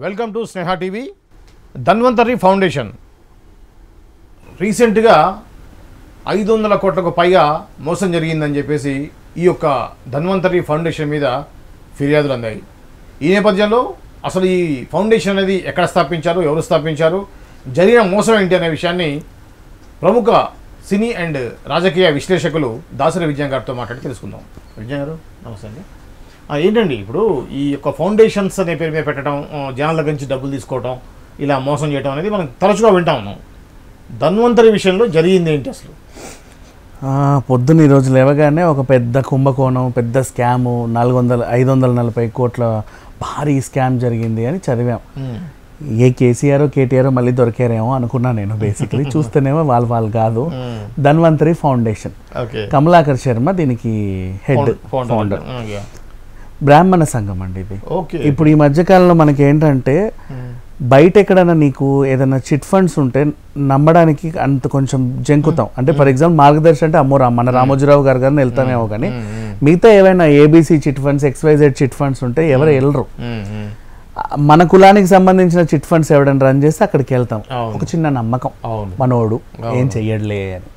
Welcome to Sneha TV. Dhanvantari foundation రీసెంట్గా 500 కోట్లకు పైగా మోసం జరిగిందని చెప్పేసి ఈ యొక్క ధన్వంతరి ఫౌండేషన్ మీద ఫిర్యాదులు అందాయి. ఈ నేపథ్యంలో అసలు ఈ ఫౌండేషన్ అనేది ఎక్కడ స్థాపించారు, ఎవరు స్థాపించారు, జరిగిన మోసం ఏంటి అనే విషయాన్ని ప్రముఖ సినీ అండ్ రాజకీయ విశ్లేషకులు దాసరి విజయ్ గారితో మాట్లాడి తెలుసుకుందాం. విజయ్ గారు నమస్తే అండి. ఏంటండి ఇప్పుడు ఈ యొక్క ఫౌండేషన్స్ అనే పేరు మీద పెట్టడం, జనాల దగ్గర నుంచి డబ్బులు తీసుకోవడం, ఇలా మోసం చేయడం అనేది మనం తరచుగా వింటా ఉన్నాం. ధన్వంతరి విషయంలో జరిగింది ఏంటి అసలు? పొద్దున్న ఈరోజు లేవగానే ఒక పెద్ద కుంభకోణం, పెద్ద స్కాము, 540 కోట్ల భారీ స్కామ్ జరిగింది అని చదివాం. ఏ కేసీఆర్ కేటీఆర్ మళ్ళీ దొరికారేమో అనుకున్నా నేను. బేసిక్లీ చూస్తేనేమో వాళ్ళు కాదు, ధన్వంతరి ఫౌండేషన్. కమలాకర్ శర్మ దీనికి హెడ్, ఫౌండర్. బ్రాహ్మణ సంఘం అండి ఇది. ఇప్పుడు ఈ మధ్యకాలంలో మనకి ఏంటంటే బయట ఎక్కడైనా నీకు ఏదైనా చిట్ ఫండ్స్ ఉంటే నమ్మడానికి అంత కొంచెం జంకుతాం. అంటే ఫర్ ఎగ్జాంపుల్ మార్గదర్శి అంటే అమ్మో మన రామోజీరావు గారు వెళ్తామేమో, కానీ మిగతా ఏవైనా ABC chit funds, XYZ chit funds ఉంటే ఎవరు వెళ్ళరు. మన కులానికి సంబంధించిన చిట్ ఫండ్స్ ఎవడైనా రన్ చేస్తే అక్కడికి వెళ్తాం, ఒక చిన్న నమ్మకం, మనోడు ఏం చెయ్యట్లే అని,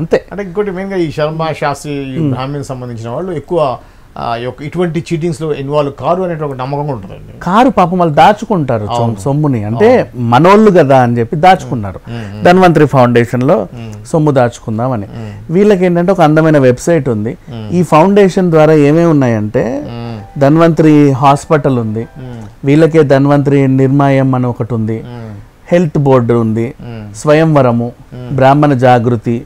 అంతే. అంటే ఇంకోటి మెయిన్గా ఈ శర్మ శాస్త్రి బ్రాహ్మణ్ సంబంధించిన వాళ్ళు ఎక్కువ ఇటువంటి చీటింగ్స్లో ఇన్వాల్వ్ కారు అనే ఒక నమ్మకం ఉంటుంది. కారు పాపం వాళ్ళు దాచుకుంటారు సొమ్ముని, అంటే మనోళ్ళు కదా అని చెప్పి దాచుకున్నారు. ధన్వంతరి ఫౌండేషన్లో సొమ్ము దాచుకుందామని. వీళ్ళకి ఏంటంటే ఒక అందమైన వెబ్సైట్ ఉంది. ఈ ఫౌండేషన్ ద్వారా ఏమేమి ఉన్నాయంటే ధన్వంతరి హాస్పిటల్ ఉంది, వీళ్ళకే ధన్వంతరి నిర్మాయం అని ఒకటి ఉంది, హెల్త్ బోర్డు ఉంది, స్వయంవరము, బ్రాహ్మణ జాగృతి,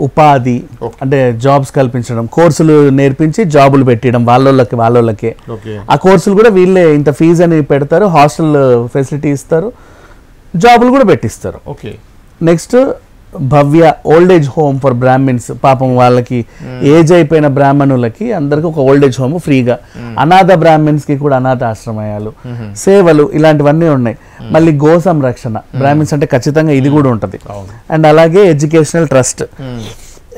ఉపాధి అంటే జాబ్స్ కల్పించడం, కోర్సులు నేర్పించి జాబులు పెట్టడం వాళ్ళకే. ఆ కోర్సులు కూడా వీళ్ళే ఇంత ఫీజు అని పెడతారు, హాస్టల్ ఫెసిలిటీ ఇస్తారు, జాబులు కూడా పెట్టిస్తారు. Next Bhavya old age home for Brahmins. పాపం వాళ్ళకి ఏజ్ అయిపోయిన బ్రాహ్మణులకి అందరికి ఒక ఓల్డ్ ఏజ్ హోమ్ ఫ్రీగా. అనాథ బ్రాహ్మిన్స్ కి కూడా అనాథ ఆశ్రమాలు, సేవలు, ఇలాంటివన్నీ ఉన్నాయి. మళ్ళీ గో సంరక్షణ, బ్రాహ్మిన్స్ అంటే ఖచ్చితంగా ఇది కూడా ఉంటుంది. అండ్ అలాగే ఎడ్యుకేషనల్ ట్రస్ట్,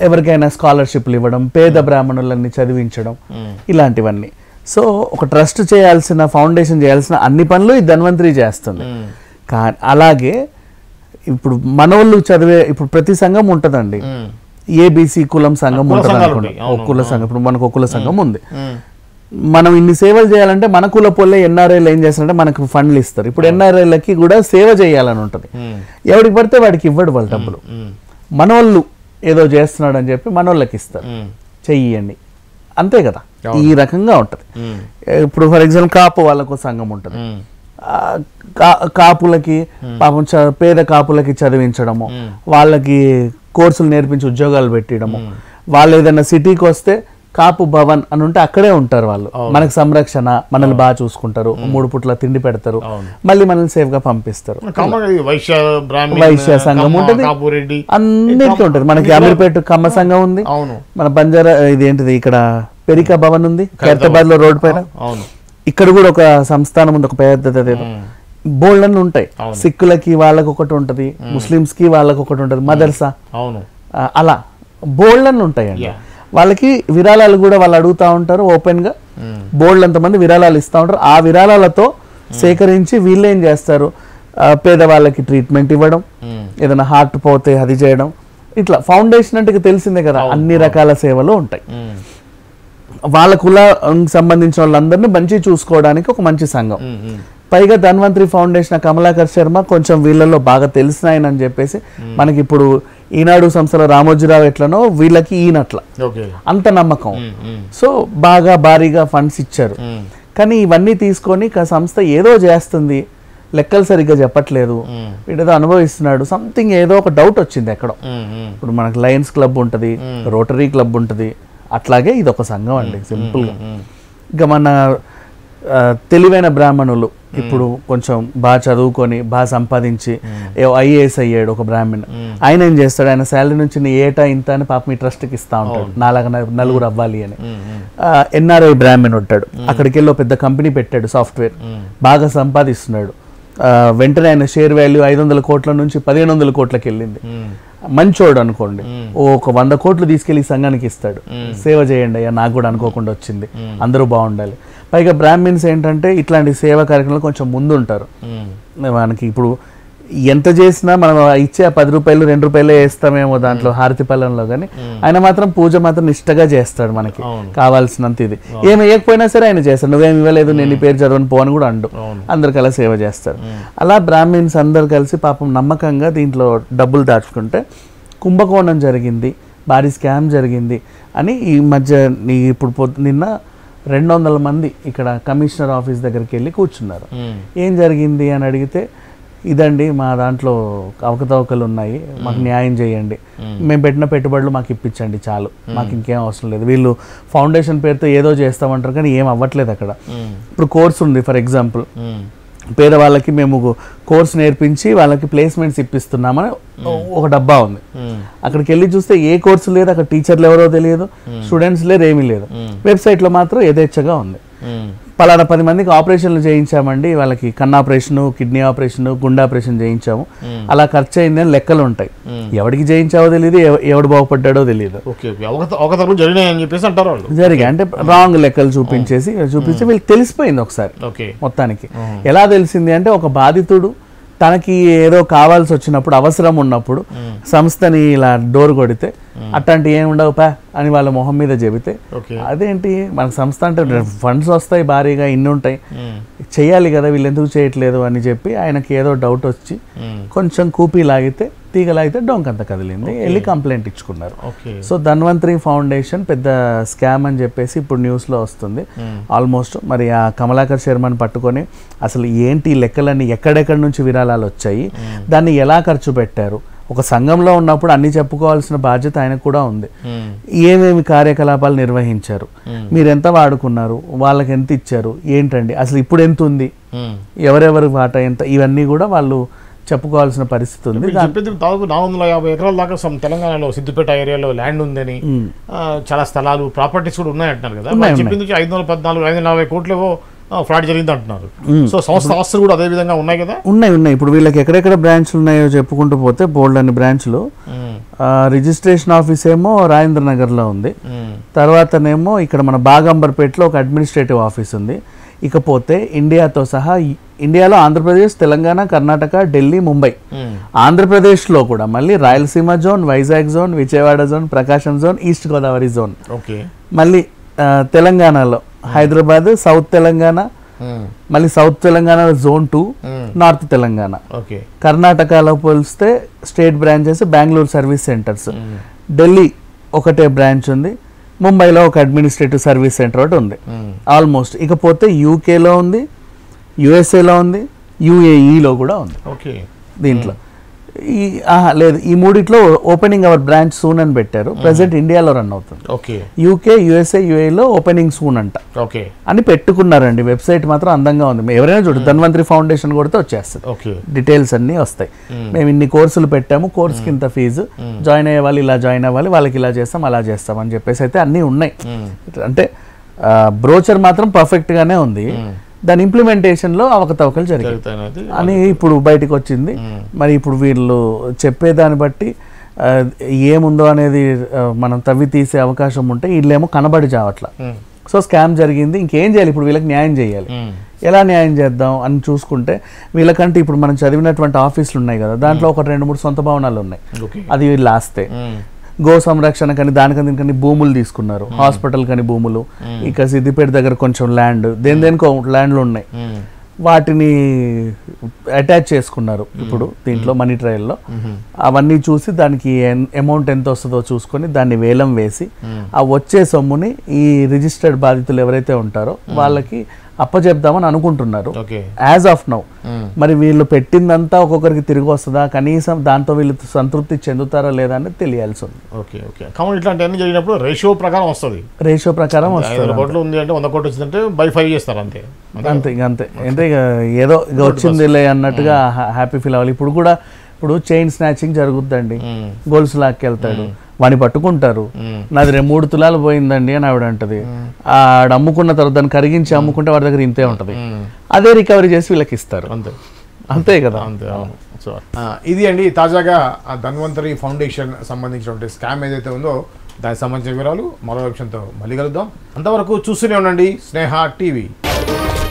ఎవరికైనా స్కాలర్షిప్లు ఇవ్వడం, పేద బ్రాహ్మణులన్నీ చదివించడం, ఇలాంటివన్నీ. సో ఒక ట్రస్ట్ చేయాల్సిన, ఫౌండేషన్ చేయాల్సిన అన్ని పనులు ఈ ధన్వంతరి చేస్తుంది. కానీ అలాగే ఇప్పుడు మనోళ్ళు చదివే, ఇప్పుడు ప్రతి సంఘం ఉంటుందండి, ఏబీసీ కులం సంఘం ఉంటుంది అనుకోండి, ఒక కుల సంఘం. ఇప్పుడు మనకు ఒక కుల సంఘం ఉంది. మనం ఇన్ని సేవలు చేయాలంటే మన కుల పొల్లే ఎన్ఆర్ఐలు ఏం చేస్తారంటే మనకు ఫండ్లు ఇస్తారు. ఇప్పుడు ఎన్ఆర్ఐలకి కూడా సేవ చేయాలని ఉంటుంది. ఎవరికి పడితే వాడికి ఇవ్వడు వాళ్ళు డబ్బులు. మనోళ్ళు ఏదో చేస్తున్నాడు అని చెప్పి మనోళ్ళకి ఇస్తారు, చెయ్యండి, అంతే కదా. ఈ రకంగా ఉంటుంది. ఇప్పుడు ఫర్ ఎగ్జాంపుల్ కాపు వాళ్ళకు సంఘం ఉంటుంది. కాపులకి పాపం పేద కాపులకి చదివించడము, వాళ్ళకి కోర్సులు నేర్పించి ఉద్యోగాలు పెట్టడము, వాళ్ళు ఏదైనా సిటీకి వస్తే కాపు భవన్ అని ఉంటే అక్కడే ఉంటారు వాళ్ళు, మనకు సంరక్షణ, మనల్ని బాగా చూసుకుంటారు, 3 పూట్ల తిండి పెడతారు, మళ్ళీ మనల్ని సేఫ్ గా పంపిస్తారు. వైశ్య సంఘం ఉంటుంది, అన్నిటికీ ఉంటుంది. మనకి అమీర్పేట కమ్మ సంఘం ఉంది, మన బంజారా ఇది ఏంటిది ఇక్కడ పెరికా భవన్ ఉంది ఖైరతాబాద్ లో రోడ్ పైన. ఇక్కడ కూడా ఒక సంస్థానం ఉంది, ఒక పెద్దది, బోల్డ్ ఉంటాయి. సిక్కులకి వాళ్ళకి ఒకటి ఉంటది, ముస్లిమ్స్ కి వాళ్ళకి ఒకటి ఉంటది, మదర్సా, అలా బోల్డ్ ఉంటాయండి. వాళ్ళకి విరాళాలు కూడా వాళ్ళు అడుగుతూ ఉంటారు ఓపెన్ గా, బోల్డ్ అంతమంది విరాళాలు ఇస్తూ ఉంటారు. ఆ విరాళాలతో సేకరించి వీళ్ళు ఏం చేస్తారు, పేదవాళ్ళకి ట్రీట్మెంట్ ఇవ్వడం, ఏదైనా హార్ట్ పోతే అది చేయడం, ఇట్లా. ఫౌండేషన్ అంటే తెలిసిందే కదా, అన్ని రకాల సేవలు ఉంటాయి. వాళ్ళ కులానికి సంబంధించిన వాళ్ళందరినీ మంచి చూసుకోవడానికి ఒక మంచి సంఘం. పైగా ధన్వంతరి ఫౌండేషన్ కమలాకర్ శర్మ కొంచెం వీళ్ళలో బాగా తెలిసిన ఆయన అని చెప్పేసి మనకి ఇప్పుడు ఈనాడు సంస్థలో రామోజీరావు ఎట్లనో వీళ్ళకి ఈయనట్ల అంత నమ్మకం. సో బాగా భారీగా ఫండ్స్ ఇచ్చారు. కానీ ఇవన్నీ తీసుకొని సంస్థ ఏదో చేస్తుంది, లెక్కలు సరిగ్గా చెప్పట్లేదు, వీడేదో అనుభవిస్తున్నాడు, సంథింగ్ ఏదో ఒక డౌట్ వచ్చింది ఎక్కడో. ఇప్పుడు మనకు లయన్స్ క్లబ్ ఉంటుంది, రోటరీ క్లబ్ ఉంటుంది, అట్లాగే ఇది ఒక సంఘం అండి సింపుల్గా. ఇంకా మన తెలివైన బ్రాహ్మణులు ఇప్పుడు కొంచెం బాగా చదువుకొని బాగా సంపాదించి IAS అయ్యాడు ఒక బ్రాహ్మణ్, ఆయన ఏం చేస్తాడు, ఆయన శాలరీ నుంచి ఏటా ఇంత అని పాపం ఈ ట్రస్ట్కి ఇస్తా ఉంటాడు, 4 అవ్వాలి అని. NRI బ్రాహ్మణ్ ఉంటాడు, అక్కడికి వెళ్ళి పెద్ద కంపెనీ పెట్టాడు సాఫ్ట్వేర్, బాగా సంపాదిస్తున్నాడు. వెంటనే ఆయన షేర్ వాల్యూ 500 కోట్ల నుంచి 1500 కోట్లకి వెళ్ళింది. మంచోడు అనుకోండి, ఒక 100 కోట్లు తీసుకెళ్లి సంఘానికి ఇస్తాడు, సేవ చేయండి అయ్యా, నాకు కూడా అనుకోకుండా వచ్చింది, అందరూ బాగుండాలి. పైగా బ్రాహ్మిన్స్ ఏంటంటే ఇట్లాంటి సేవా కార్యక్రమాలు కొంచెం ముందు ఉంటారు. మనకి ఇప్పుడు ఎంత చేసినా మనం ఇచ్చే 10 రూపాయలు 2 రూపాయలే వేస్తామేమో దాంట్లో హారతి పళ్ళంలో, కానీ ఆయన మాత్రం పూజ మాత్రం నిష్టగా చేస్తాడు. మనకి కావాల్సినంత ఇది ఏమి వేయకపోయినా సరే ఆయన చేస్తాడు. నువ్వేమి ఇవ్వలేదు, నేను నీ పేరు చదవని పోని కూడా అండు. అందరికి అలా సేవ చేస్తారు. అలా బ్రాహ్మిన్స్ అందరు కలిసి పాపం నమ్మకంగా దీంట్లో డబ్బులు దాచుకుంటే కుంభకోణం జరిగింది, భారీ స్కామ్ జరిగింది అని ఈ మధ్య ఇప్పుడు నిన్న 200 మంది ఇక్కడ కమిషనర్ ఆఫీస్ దగ్గరికి వెళ్ళి కూర్చున్నారు. ఏం జరిగింది అని అడిగితే, ఇదండి మా దాంట్లో అవకతవకలు ఉన్నాయి, మాకు న్యాయం చేయండి, మేము పెట్టిన పెట్టుబడులు మాకు ఇప్పించండి చాలు, మాకు ఇంకేం అవసరం లేదు. వీళ్ళు ఫౌండేషన్ పేరుతో ఏదో చేస్తామంటారు కానీ ఏం అవ్వట్లేదు అక్కడ. ఇప్పుడు కోర్స్ ఉంది, ఫర్ ఎగ్జాంపుల్ పేదవాళ్ళకి మేము కోర్స్ నేర్పించి వాళ్ళకి ప్లేస్మెంట్స్ ఇప్పిస్తున్నామని ఒక డబ్బా ఉంది. అక్కడికి వెళ్ళి చూస్తే ఏ కోర్సు లేదు, అక్కడ టీచర్లు ఎవరో తెలియదు, స్టూడెంట్స్ లేరు, ఏమీ లేదు. వెబ్సైట్లో మాత్రం యథేచ్ఛగా ఉంది. పలానా 10 మందికి ఆపరేషన్లు చేయించామండి, వాళ్ళకి కన్ను ఆపరేషన్, కిడ్నీ ఆపరేషన్, గుండె ఆపరేషన్ చేయించాము, అలా ఖర్చు అయిందని లెక్కలు ఉంటాయి. ఎవరికి చేయించావో తెలియదు, ఎవడు బాగుపడ్డాడో తెలియదు. జరిగా అంటే రాంగ్ లెక్కలు చూపించి వీళ్ళకి తెలిసిపోయింది ఒకసారి. మొత్తానికి ఎలా తెలిసింది అంటే, ఒక బాధితుడు తనకి ఏదో కావాల్సి వచ్చినప్పుడు, అవసరం ఉన్నప్పుడు సంస్థని ఇలా డోర్ కొడితే అట్లాంటి ఏమి ఉండవు పా అని వాళ్ళ మొహం మీద చెబితే, అదేంటి మనకు సంస్థ అంటే ఫండ్స్ వస్తాయి భారీగా, ఇన్ని ఉంటాయి, చెయ్యాలి కదా, వీళ్ళు ఎందుకు చేయట్లేదు అని చెప్పి ఆయనకి ఏదో డౌట్ వచ్చి కొంచెం కూపీ లాగితే, తీగలాగితే డొంకంత కదిలింది, వెళ్ళి కంప్లైంట్ ఇచ్చుకున్నారు. సో ధన్వంతరి ఫౌండేషన్ పెద్ద స్కామ్ అని చెప్పేసి ఇప్పుడు న్యూస్లో వస్తుంది ఆల్మోస్ట్. మరి ఆ కమలాకర్ శర్మని పట్టుకొని అసలు ఏంటి లెక్కలన్నీ, ఎక్కడెక్కడి నుంచి విరాళాలు వచ్చాయి, దాన్ని ఎలా ఖర్చు పెట్టారు, ఒక సంఘంలో ఉన్నప్పుడు అన్ని చెప్పుకోవాల్సిన బాధ్యత ఆయనకు కూడా ఉంది. ఏమేమి కార్యకలాపాలు నిర్వహించారు, మీరు ఎంత వాడుకున్నారు, వాళ్ళకి ఎంత ఇచ్చారు, ఏంటండి అసలు ఇప్పుడు ఎంత ఉంది, ఎవరెవరి వాటా ఎంత, ఇవన్నీ కూడా వాళ్ళు చెప్పుకోవాల్సిన పరిస్థితి ఉంది. 450 ఎకరాల దాకా తెలంగాణలో సిద్దిపేట ఏరియాలో ల్యాండ్ ఉందని, చాలా స్థలాలు ప్రాపర్టీస్ కూడా ఉన్నాయంటున్నారు కదా. చెప్పింది 514 540 కోట్లు ఫ్రాడ్ జరిగింది అంటున్నారు. సో సంస్థ ఆస్తులు కూడా అదే విధంగా ఉన్నాయి కదా. ఉన్నాయి. ఇప్పుడు వీళ్ళకి ఎక్కడెక్కడ బ్రాంచ్లు ఉన్నాయో చెప్పుకుంటూ పోతే బోల్డ్ అన్ని బ్రాంచ్లు. రిజిస్ట్రేషన్ ఆఫీస్ ఏమో రాజేంద్ర నగర్లో ఉంది, తర్వాతనేమో ఇక్కడ మన బాగంబర్పేటలో ఒక అడ్మినిస్ట్రేటివ్ ఆఫీస్ ఉంది. ఇకపోతే ఇండియాతో సహా ఇండియాలో ఆంధ్రప్రదేశ్, తెలంగాణ, కర్ణాటక, ఢిల్లీ, ముంబై, ఆంధ్రప్రదేశ్లో కూడా మళ్ళీ Rayalaseema zone, Vizag zone, Vijayawada zone, Prakasam zone, east Godavari zone, మళ్ళీ తెలంగాణలో హైదరాబాద్, సౌత్ తెలంగాణ, మళ్ళీ south Telangana zone 2, north Telangana, కర్ణాటకలో పోలిస్తే state branches Bengaluru service centres, Delhi ఒకటే బ్రాంచ్ ఉంది, ముంబైలో ఒక అడ్మినిస్ట్రేటివ్ సర్వీస్ సెంటర్ ఒకటి ఉంది ఆల్మోస్ట్. ఇకపోతే యూకేలో ఉంది, యుఎస్ఏలో ఉంది, యుఏఈలో కూడా ఉంది. దీంట్లో లేదు, ఈ మూడిట్లో ఓపెనింగ్ అవర్ బ్రాంచ్ సూన్ అని పెట్టారు. ప్రెసెంట్ ఇండియాలో రన్ అవుతుంది. యూకే, యుఎస్ఏ, యుఏలో ఓపెనింగ్ సూన్ అంట అని పెట్టుకున్నారండి. వెబ్సైట్ మాత్రం అందంగా ఉంది, ఎవరైనా చూడు ధన్వంతరి ఫౌండేషన్ కొడితే వచ్చేస్తుంది, డీటెయిల్స్ అన్ని వస్తాయి. మేము ఇన్ని కోర్సులు పెట్టాము, కోర్సుకి ఇంత ఫీజు, జాయిన్ అయ్యే వాళ్ళు ఇలా జాయిన్ అవ్వాలి, వాళ్ళకి ఇలా చేస్తాం అలా చేస్తాం అని చెప్పేసి అయితే అన్నీ ఉన్నాయి. అంటే బ్రోచర్ మాత్రం పర్ఫెక్ట్ గానే ఉంది, దాని ఇంప్లిమెంటేషన్లో అవకతవకలు జరిగాయి అని ఇప్పుడు బయటకు వచ్చింది. మరి ఇప్పుడు వీళ్ళు చెప్పేదాన్ని బట్టి ఏముందో అనేది మనం తవ్వి తీసే అవకాశం ఉంటే వీళ్ళేమో కనబడి చావట్ల. సో స్కామ్ జరిగింది, ఇంకేం చేయాలి, ఇప్పుడు వీళ్ళకి న్యాయం చేయాలి. ఎలా న్యాయం చేద్దాం అని చూసుకుంటే వీళ్ళకంటే ఇప్పుడు మనం చదివినటువంటి ఆఫీసులు ఉన్నాయి కదా, దాంట్లో ఒక 2-3 సొంత భవనాలు ఉన్నాయి, అది వీళ్ళు ఆస్తే. గో సంరక్షణ కానీ దానికని భూములు తీసుకున్నారు, హాస్పిటల్ కానీ భూములు, ఇక సిద్దిపేట దగ్గర కొంచెం ల్యాండ్, దేనికో ల్యాండ్లు ఉన్నాయి, వాటిని అటాచ్ చేసుకున్నారు. ఇప్పుడు దీంట్లో మనీ ట్రయల్లో అవన్నీ చూసి దానికి అమౌంట్ ఎంత వస్తుందో చూసుకొని దాన్ని వేలం వేసి ఆ వచ్చే సొమ్ముని ఈ రిజిస్టర్డ్ బాధితులు ఎవరైతే ఉంటారో వాళ్ళకి అప్పచెప్దామని అనుకుంటున్నారు యాజ్ ఆఫ్ నౌ. మరి వీళ్ళు పెట్టిందంతా ఒక్కొక్కరికి తిరిగి వస్తుందా, కనీసం దాంతో వీళ్ళు సంతృప్తి చెందుతారా లేదా అనేది తెలియాల్సి ఉంది. ఇట్లాంటి జరిగినప్పుడు రేషియో ప్రకారం వస్తుంది, రేషియో ప్రకారం వస్తుంది. 100 కోట్లు ఉంది అంటే 100 కోట్లు వచ్చిందంటే బై 5 చేస్తారు అంతే. అంతే అంటే ఏదో వచ్చిందిలే అన్నట్టుగా హ్యాపీ ఫీల్ అవ్వాలి. ఇప్పుడు చైన్ స్నాచింగ్ జరుగుద్దండి, గోల్స్ లాక్కెళ్తాడు, వాడిని పట్టుకుంటారు, నాది 3 తులాలు పోయిందండి అని ఆవిడ అంటది. ఆడు అమ్ముకున్న తర్వాత దాన్ని కరిగించి అమ్ముకుంటే వాడి దగ్గర ఇంతే ఉంటది, అదే రికవరీ చేసి వీళ్ళకి ఇస్తారు, అంతే కదా. ఇది అండి తాజాగా ధన్వంతరి ఫౌండేషన్ సంబంధించినటువంటి స్కామ్ ఏదైతే ఉందో దానికి సంబంధించిన వివరాలు. మరో విషయంతో మళ్ళీ కలుద్దాం, అంతవరకు చూస్తూనే ఉండండి స్నేహ టీవీ. ధన్యవాదాలు.